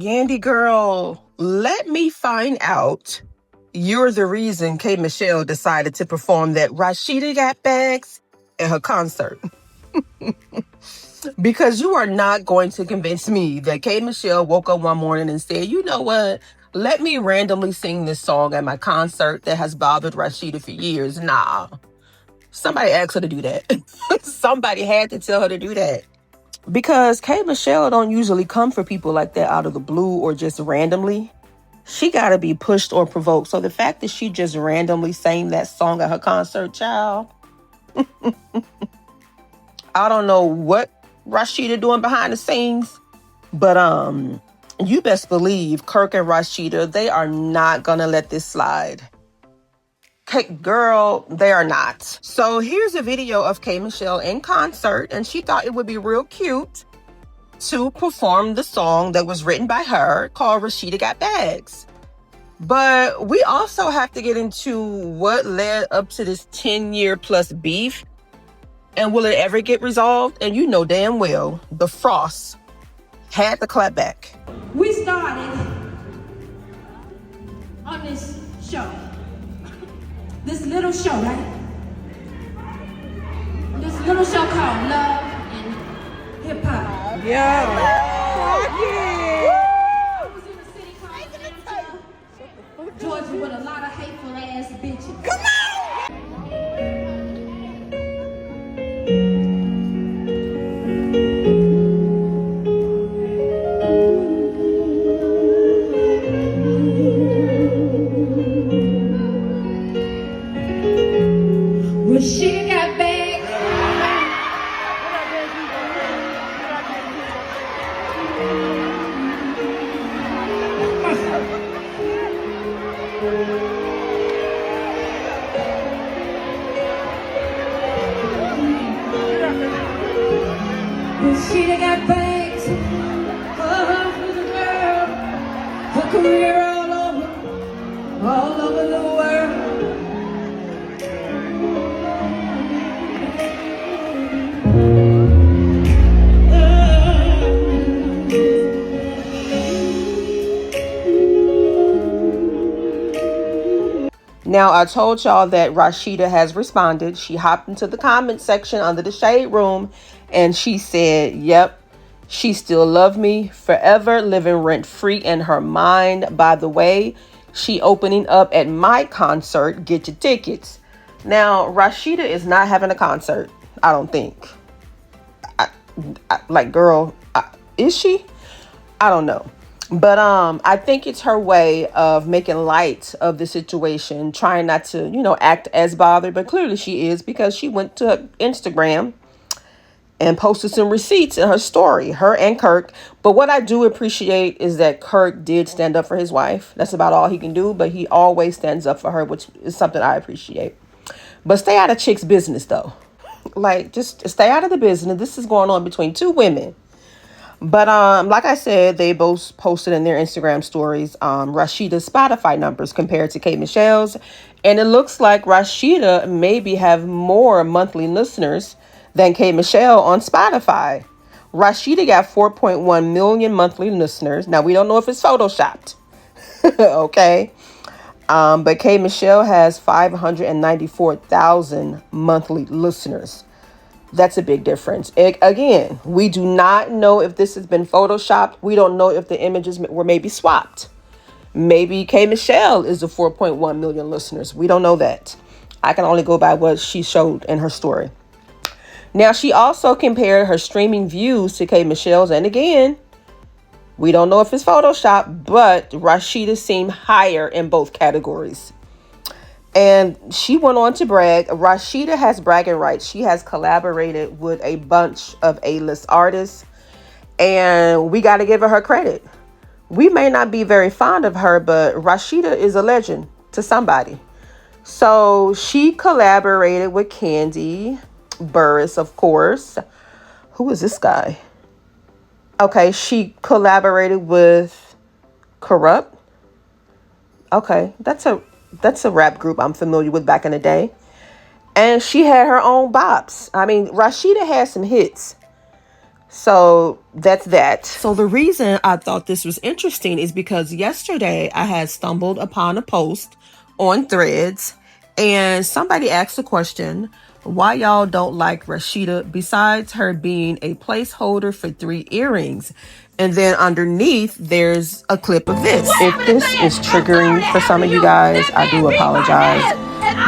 Yandy girl, let me find out you're the reason K. Michelle decided to perform that Rasheeda got bags at her concert. Because you are not going to convince me that K. Michelle woke up one morning and said, you know what? Let me randomly sing this song at my concert that has bothered Rasheeda for years. Nah. Somebody asked her to do that. Somebody had to tell her to do that. Because K. Michelle don't usually come for people like that out of the blue or just randomly. She got to be pushed or provoked. So the fact that she just randomly sang that song at her concert, child, I don't know what Rasheeda doing behind the scenes, but you best believe Kirk and Rasheeda, they are not gonna let this slide. Girl, they are not. So here's a video of K. Michelle in concert, and she thought it would be real cute to perform the song that was written by her called Rasheeda Got Bags. But we also have to get into what led up to this 10-year plus beef, and will it ever get resolved? And you know damn well the Frost had to clap back. We started on this show. This little show, right? This little show called Love and Hip Hop. Yeah. I was in a city called Atlanta, Georgia, with a lot of hateful ass bitches. Come Rasheeda got bags. Rasheeda got bags. She's a girl. Her career all over the world. Now, I told y'all that Rasheeda has responded. She hopped into the comment section under the shade room and she said, yep, she still love me forever, living rent free in her mind. By the way, she opening up at my concert. Get your tickets. Now, Rasheeda is not having a concert, I don't think. Is she? I don't know. But I think it's her way of making light of the situation, trying not to, act as bothered. But clearly she is, because she went to Instagram and posted some receipts in her story, her and Kirk. But what I do appreciate is that Kirk did stand up for his wife. That's about all he can do. But he always stands up for her, which is something I appreciate. But stay out of chick's business, though. Like, just stay out of the business. This is going on between two women. But like I said, they both posted in their Instagram stories Rasheeda's Spotify numbers compared to K. Michelle's. And it looks like Rasheeda maybe have more monthly listeners than K. Michelle on Spotify. Rasheeda got 4.1 million monthly listeners. Now, we don't know if it's photoshopped. Okay. But K. Michelle has 594,000 monthly listeners. That's a big difference. Again, we do not know if this has been photoshopped. We don't know if the images were maybe swapped. Maybe K. Michelle is the 4.1 million listeners. We don't know that. I can only go by what she showed in her story. Now, she also compared her streaming views to K. Michelle's. And again, we don't know if it's photoshopped, but Rasheeda seemed higher in both categories. And she went on to brag. Rasheeda has bragging rights. She has collaborated with a bunch of A-list artists. And we got to give her credit. We may not be very fond of her, but Rasheeda is a legend to somebody. So she collaborated with Candy Burris, of course. Who is this guy? Okay, she collaborated with Corrupt. Okay, that's a rap group I'm familiar with back in the day. And she had her own bops. I mean, Rasheeda had some hits. So that's that. So the reason I thought this was interesting is because yesterday I had stumbled upon a post on Threads and somebody asked the question, why y'all don't like Rasheeda besides her being a placeholder for 3 earrings? And then underneath there's a clip of this. If this is triggering for some of you guys, I do apologize.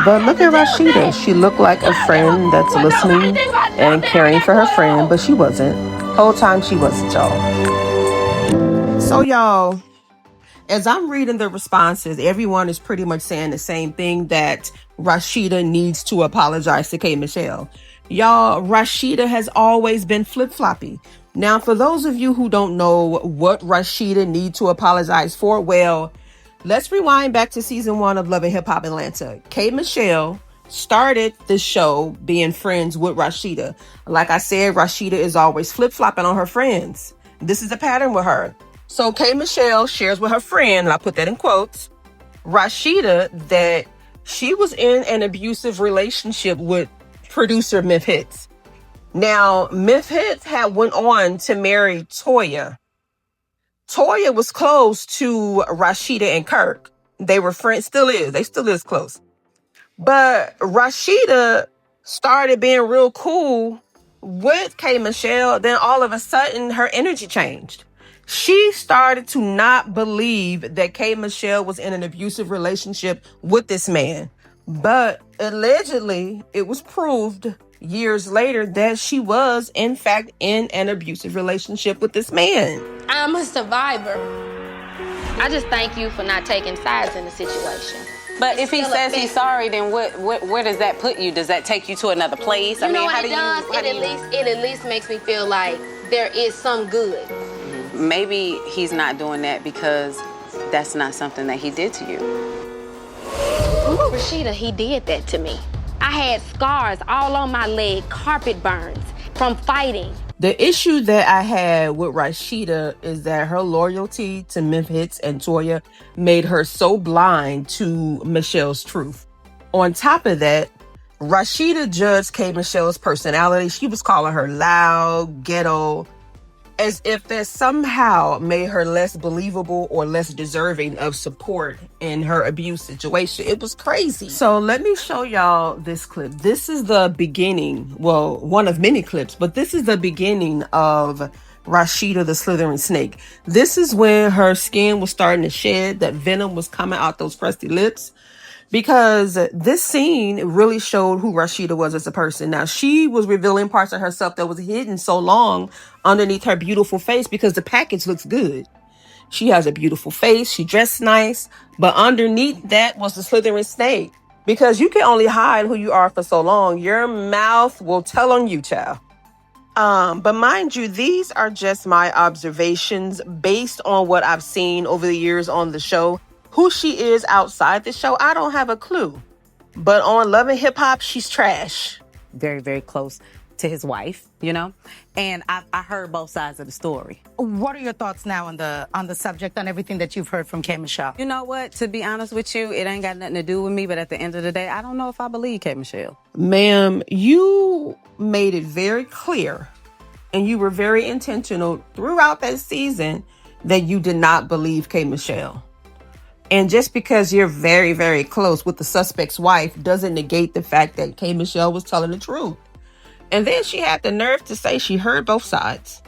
But look at Rasheeda. She looked like a friend that's listening and caring for her friend, but she wasn't. Whole time she wasn't, y'all. So y'all, as I'm reading the responses, everyone is pretty much saying the same thing, that Rasheeda needs to apologize to K. Michelle. Y'all, Rasheeda has always been flip-floppy. Now, for those of you who don't know what Rasheeda needs to apologize for, well, let's rewind back to season 1 of Love and Hip Hop Atlanta. K. Michelle started the show being friends with Rasheeda. Like I said, Rasheeda is always flip-flopping on her friends. This is a pattern with her. So K. Michelle shares with her friend, and I put that in quotes, Rasheeda, that she was in an abusive relationship with producer Myth Hits. Now, Myth Hits had went on to marry Toya. Toya was close to Rasheeda and Kirk. They were friends, they still is close. But Rasheeda started being real cool with K. Michelle. Then all of a sudden, her energy changed. She started to not believe that K. Michelle was in an abusive relationship with this man. But allegedly, it was proved years later that she was, in fact, in an abusive relationship with this man. I'm a survivor. I just thank you for not taking sides in the situation. But if he says he's sorry, then where does that put you? Does that take you to another place? You know what it does? It at least makes me feel like there is some good. Maybe he's not doing that because that's not something that he did to you. Rasheeda, he did that to me. I had scars all on my leg, carpet burns from fighting. The issue that I had with Rasheeda is that her loyalty to Myth Hits and Toya made her so blind to Michelle's truth. On top of that, Rasheeda judged K. Michelle's personality. She was calling her loud, ghetto, as if that somehow made her less believable or less deserving of support in her abuse situation. It was crazy. So let me show y'all this clip. This is the beginning, well, one of many clips, but this is the beginning of Rasheeda the Slithering Snake. This is when her skin was starting to shed, that venom was coming out those crusty lips. Because this scene really showed who Rasheeda was as a person. Now, she was revealing parts of herself that was hidden so long underneath her beautiful face because the package looks good. She has a beautiful face. She dressed nice. But underneath that was the slithering snake. Because you can only hide who you are for so long. Your mouth will tell on you, child. But mind you, these are just my observations based on what I've seen over the years on the show. Who she is outside the show, I don't have a clue. But on Love and Hip Hop, she's trash. Very, very close to his wife, you know? And I heard both sides of the story. What are your thoughts now on the subject, on everything that you've heard from K. Michelle? You know what? To be honest with you, it ain't got nothing to do with me, but at the end of the day, I don't know if I believe K. Michelle. Ma'am, you made it very clear, and you were very intentional throughout that season that you did not believe K. Michelle. And just because you're very, very close with the suspect's wife doesn't negate the fact that K. Michelle was telling the truth. And then she had the nerve to say she heard both sides.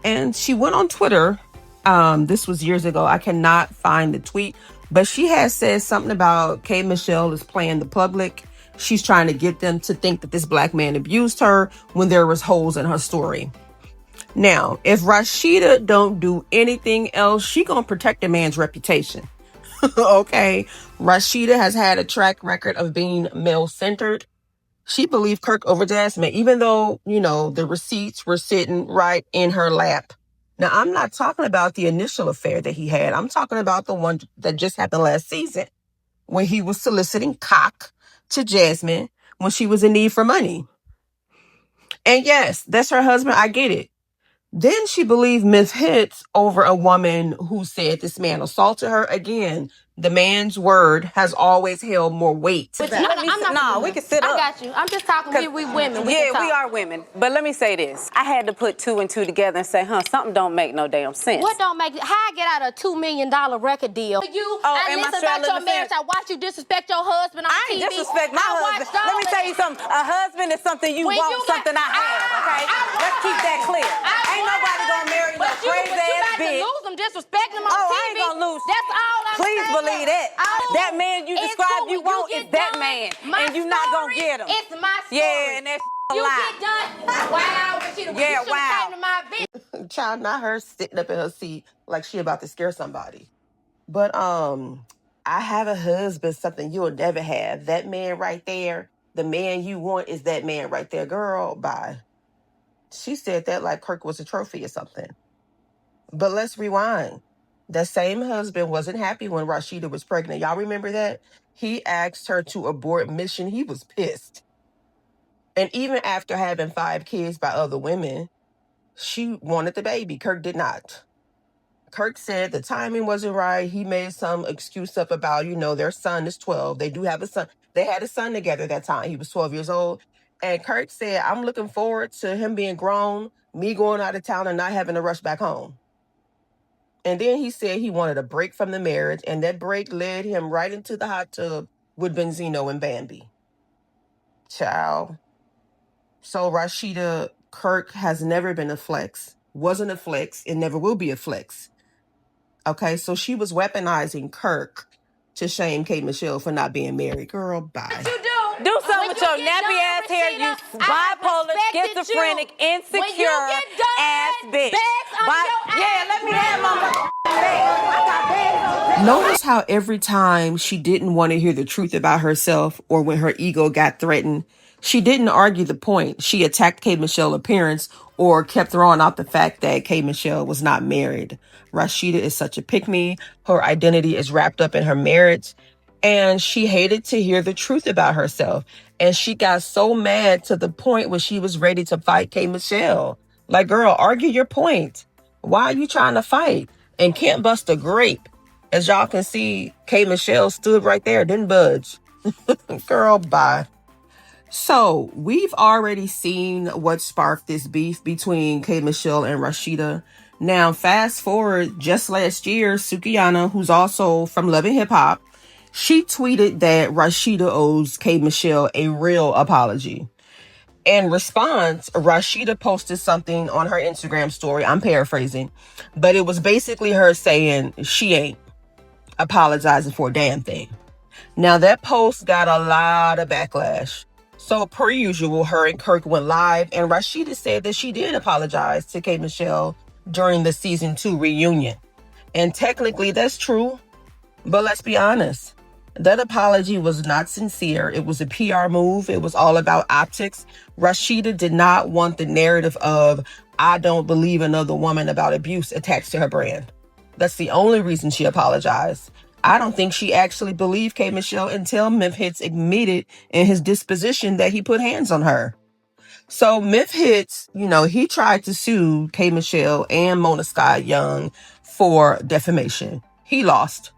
And she went on Twitter. This was years ago. I cannot find the tweet. But she has said something about K. Michelle is playing the public. She's trying to get them to think that this black man abused her when there was holes in her story. Now, if Rasheeda don't do anything else, she gonna protect the man's reputation. Okay, Rasheeda has had a track record of being male-centered. She believed Kirk over Jasmine, even though, you know, the receipts were sitting right in her lap. Now, I'm not talking about the initial affair that he had. I'm talking about the one that just happened last season when he was soliciting cock to Jasmine when she was in need for money. And yes, that's her husband. I get it. Then she believed Myth Hits over a woman who said this man assaulted her. Again, The man's word has always held more weight. But We can sit up. I got you. I'm just talking. We women. We Yeah, can talk. we are women. But let me say this. I had to put 2 and 2 together and say, something don't make no damn sense. What don't make how I get out a $2 million record deal? I listen about your marriage. I watch you disrespect your husband on TV. I ain't disrespect my husband. Let me tell you something. A husband is something you want, something I have, okay? Let's keep that clear. Ain't nobody gonna marry no crazy ass bitch. Lose them, disrespecting them on TV. I ain't gonna lose. That's all I'm Please saying. Believe that. That man you described you want is that man. And you not gonna get him. It's my story. Yeah, and that's a you lie. get done. Wow, Rasheeda. Yeah, you wow. Came to my bitch. Child, not her sitting up in her seat like she about to scare somebody. But I have a husband, something you'll never have. That man right there, the man you want is that man right there. Girl, bye. She said that like Kirk was a trophy or something. But let's rewind. That same husband wasn't happy when Rasheeda was pregnant. Y'all remember that? He asked her to abort mission. He was pissed. And even after having 5 kids by other women, she wanted the baby. Kirk did not. Kirk said the timing wasn't right. He made some excuse up about, their son is 12. They do have a son. They had a son together that time. He was 12 years old. And Kirk said, I'm looking forward to him being grown, me going out of town and not having to rush back home. And then he said he wanted a break from the marriage, and that break led him right into the hot tub with Benzino and Bambi. Ciao. So Rasheeda, Kirk has never been a flex, wasn't a flex, and never will be a flex. Okay, so she was weaponizing Kirk to shame K. Michelle for not being married. Girl, bye. What you do? Do something with your nappy ass hair, you bipolar, schizophrenic, insecure ass bitch. Yeah, let me have my Notice how every time she didn't want to hear the truth about herself or when her ego got threatened, she didn't argue the point. She attacked K. Michelle's appearance or kept throwing out the fact that K. Michelle was not married. Rasheeda is such a pick-me. Her identity is wrapped up in her marriage. And she hated to hear the truth about herself. And she got so mad to the point where she was ready to fight K. Michelle. Like, girl, argue your point. Why are you trying to fight? And can't bust a grape. As y'all can see, K. Michelle stood right there, didn't budge. Girl, bye. So, we've already seen what sparked this beef between K. Michelle and Rasheeda. Now, fast forward just last year, Sukiyana, who's also from Love and Hip Hop, she tweeted that Rasheeda owes K. Michelle a real apology. In response, Rasheeda posted something on her Instagram story. I'm paraphrasing, but it was basically her saying she ain't apologizing for a damn thing. Now, that post got a lot of backlash. So, per usual, her and Kirk went live, and Rasheeda said that she did apologize to K. Michelle during the season 2 reunion. And technically, that's true. But let's be honest. That apology was not sincere. It was a PR move. It was all about optics. Rasheeda did not want the narrative of, I don't believe another woman about abuse attached to her brand. That's the only reason she apologized. I don't think she actually believed K. Michelle until Myth Hits admitted in his disposition that he put hands on her. So Myth Hits, he tried to sue K. Michelle and Mona Scott Young for defamation. He lost.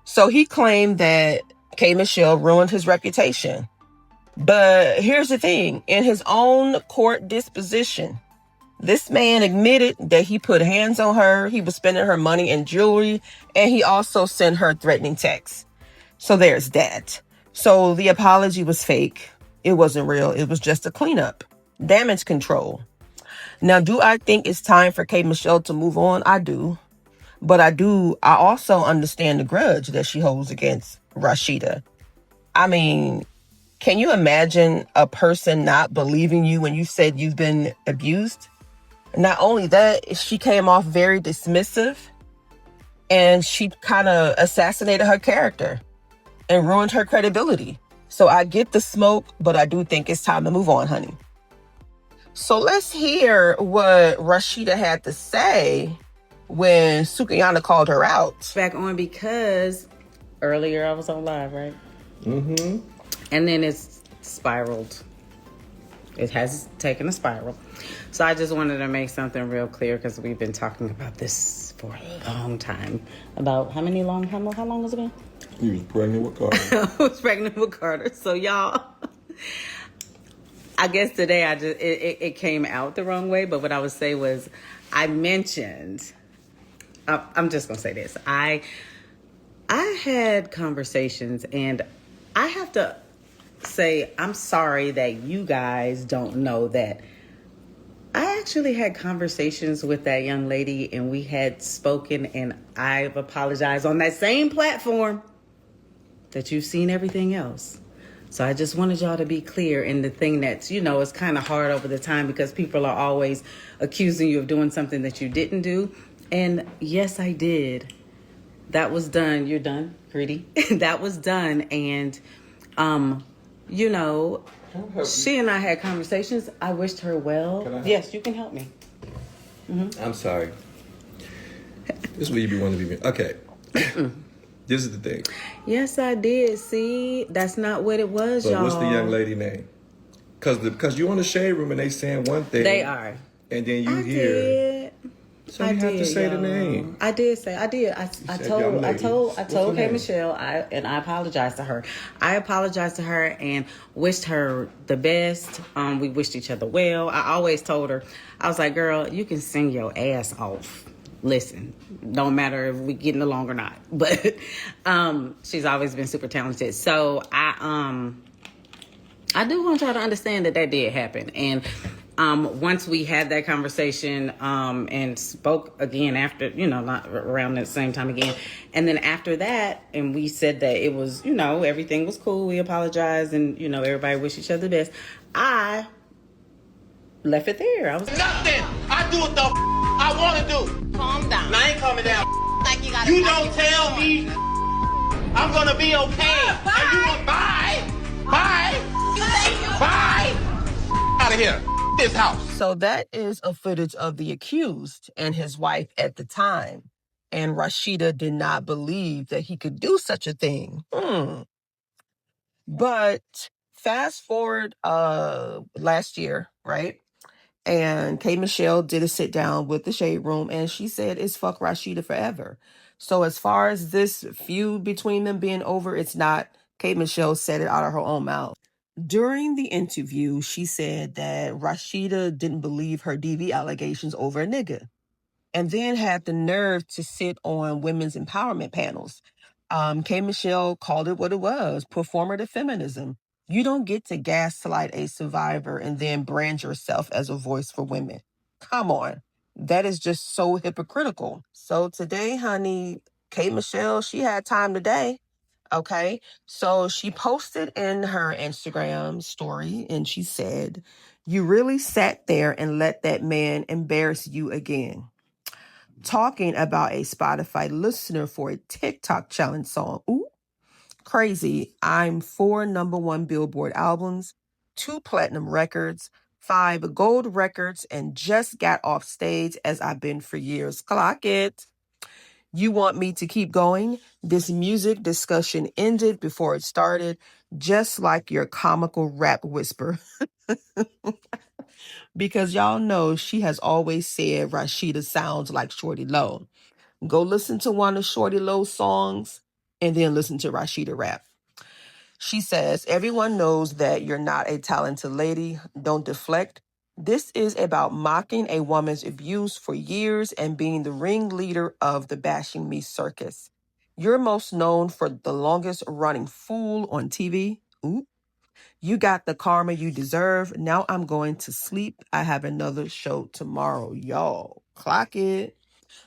So he claimed that K. Michelle ruined his reputation. But here's the thing. In his own court disposition, this man admitted that he put hands on her, he was spending her money and jewelry, and he also sent her threatening texts. So there's that. So the apology was fake. It wasn't real. It was just a cleanup. Damage control. Now, do I think it's time for K. Michelle to move on? I do. But I also understand the grudge that she holds against Rasheeda. I mean, can you imagine a person not believing you when you said you've been abused? Not only that, she came off very dismissive, and she kind of assassinated her character and ruined her credibility. So I get the smoke, but I do think it's time to move on, honey. So let's hear what Rasheeda had to say when Sukiyana called her out. Back on because earlier I was on live, right? Mm-hmm. And then it's spiraled. It has taken a spiral. So I just wanted to make something real clear because we've been talking about this for a long time. About how long has it been? You was pregnant with Carter. I was pregnant with Carter. So y'all, I guess today it came out the wrong way. But what I would say was, I mentioned. I'm just gonna say this. I had conversations, and I have to say I'm sorry that you guys don't know that I actually had conversations with that young lady, and we had spoken, and I've apologized on that same platform that you've seen everything else. So I just wanted y'all to be clear. And the thing that's, it's kind of hard over the time because people are always accusing you of doing something that you didn't do. And yes, I did. That was done. You're done, Greedy. That was done. And, she and I had conversations. I wished her well. Yes, you can help me. Mm-hmm. I'm sorry. This is what you be wanting to be. Okay. This is the thing. Yes, I did. See, that's not what it was, but y'all. What's the young lady name? Because you're on the shade room and they saying one thing. They are. And then you hear. So you have to say the name. I did. I told K. Michelle, and I apologized to her. I apologized to her and wished her the best. We wished each other well. I always told her, I was like, girl, you can sing your ass off. Listen, don't matter if we getting along or not. But she's always been super talented. So I do want y'all to understand that did happen. And once we had that conversation and spoke again after, not around the same time again. And then after that, and we said that it was, everything was cool. We apologized and, everybody wished each other the best. I left it there. I was nothing. I do what the I want to do. Calm down. I ain't calming down. Like you gotta. You don't tell me I'm gonna be okay. Bye. And you gonna bye. Out of here. This house. So that is a footage of the accused and his wife at the time. And Rasheeda did not believe that he could do such a thing. But fast forward last year, right? And K. Michelle did a sit down with the Shade Room, and she said it's fuck Rasheeda forever. So as far as this feud between them being over, it's not. K. Michelle said it out of her own mouth. During the interview, she said that Rasheeda didn't believe her DV allegations over a nigga, and then had the nerve to sit on women's empowerment panels. K. Michelle called it what it was, performative feminism. You don't get to gaslight a survivor and then brand yourself as a voice for women. Come on. That is just so hypocritical. So today, honey, K. Michelle, she had time today. Okay. So she posted in her Instagram story and she said, "You really sat there and let that man embarrass you again." Talking about a Spotify listener for a TikTok challenge song. Ooh. Crazy. I'm 4 #1 Billboard albums, 2 platinum records, 5 gold records, and just got off stage as I've been for years. Clock it. You want me to keep going? This music discussion ended before it started, just like your comical rap whisper. Because y'all know she has always said Rasheeda sounds like Shorty Low. Go listen to one of Shorty Low's songs and then listen to Rasheeda rap. She says, "Everyone knows that you're not a talented lady. Don't deflect. This is about mocking a woman's abuse for years and being the ringleader of the bashing me circus. You're most known for the longest running fool on TV. Ooh. You got the karma you deserve. Now I'm going to sleep. I have another show tomorrow." Y'all, clock it.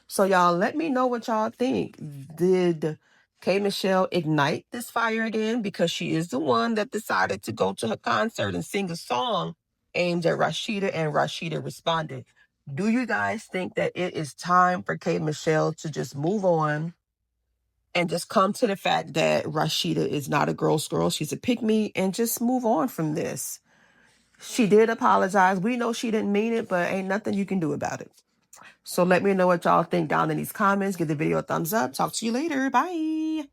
So y'all, let me know what y'all think. Did K. Michelle ignite this fire again? Because she is the one that decided to go to her concert and sing a song aimed at Rasheeda, and Rasheeda responded. Do you guys think that it is time for K. Michelle to just move on and just come to the fact that Rasheeda is not a girl's girl, she's a pick-me, and just move on from this? She did apologize. We know she didn't mean it, but ain't nothing you can do about it. So let me know what y'all think down in these comments. Give the video a thumbs up. Talk to you later. Bye.